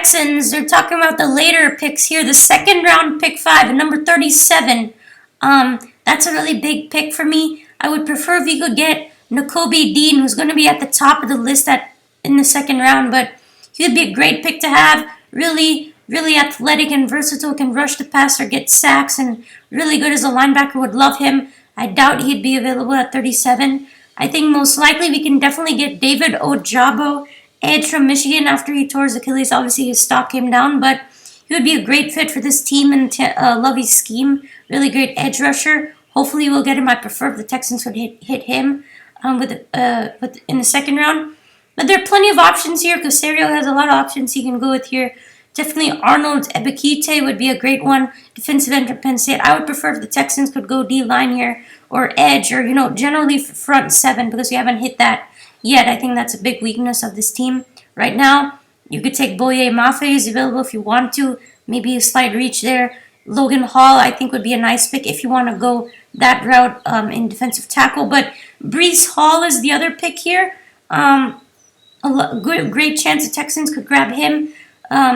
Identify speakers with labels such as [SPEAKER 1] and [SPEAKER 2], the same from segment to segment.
[SPEAKER 1] Texans, they're talking about the later picks here. The second round pick 5 and number 37. That's a really big pick for me. I would prefer if you could get Nakobe Dean, who's going to be at the top of the list in the second round, but he would be a great pick to have. Really, really athletic and versatile, can rush the passer, get sacks, and really good as a linebacker. Would love him. I doubt he'd be available at 37. I think most likely we can definitely get David Ojabo, edge from Michigan, after he tore his Achilles. Obviously, his stock came down, but he would be a great fit for this team and Lovey's scheme. Really great edge rusher. Hopefully, we'll get him. I prefer if the Texans would hit him in the second round. But there are plenty of options here. Caserio has a lot of options he can go with here. Definitely Arnold Ebiketie would be a great one. Defensive end from Penn State. I would prefer if the Texans could go D-line here or edge or, generally front 7 because we haven't hit that yet. I think that's a big weakness of this team right now. You could take Boye Mafe, is available if you want to. Maybe a slight reach there. Logan Hall, I think, would be a nice pick if you want to go that route in defensive tackle. But Breece Hall is the other pick here. Great chance the Texans could grab him.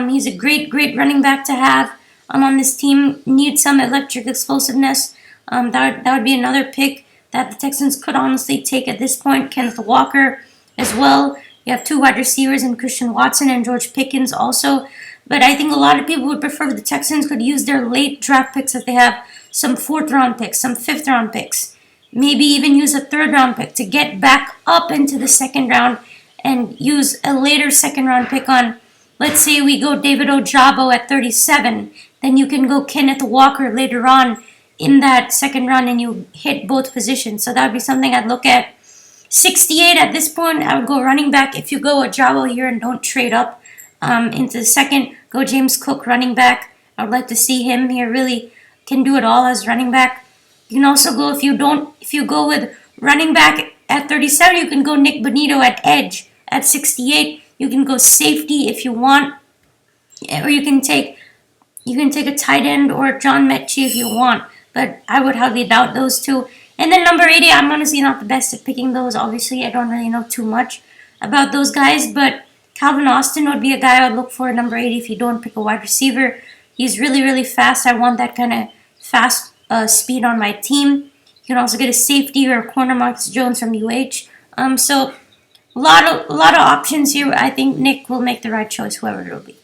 [SPEAKER 1] He's a great running back to have on this team. Need some electric explosiveness. That would be another pick that the Texans could honestly take at this point. Kenneth Walker as well. You have 2 wide receivers in Christian Watson and George Pickens also. But I think a lot of people would prefer the Texans could use their late draft picks if they have some 4th round picks, some 5th round picks. Maybe even use a 3rd round pick to get back up into the 2nd round and use a later 2nd round pick on, let's say we go David Ojabo at 37. Then you can go Kenneth Walker later on in that 2nd round and you hit both positions. So that would be something I'd look at. 68 at this point, I would go running back. If you go Ojabo here and don't trade up into the 2nd, go James Cook running back. I would like to see him here. Really can do it all as running back. You can also go, if you go with running back at 37, you can go Nick Bonito at edge. At 68, you can go safety if you want, or you can take a tight end or John Metchie if you want. But I would hardly doubt those two. And then number 80, I'm honestly not the best at picking those. Obviously, I don't really know too much about those guys, but Calvin Austin would be a guy I would look for at number 80 if you don't pick a wide receiver. He's really fast. I want that kind of fast speed on my team. You can also get a safety or a corner, Marcus Jones from UH. So a lot of options here. I think Nick will make the right choice, whoever it will be.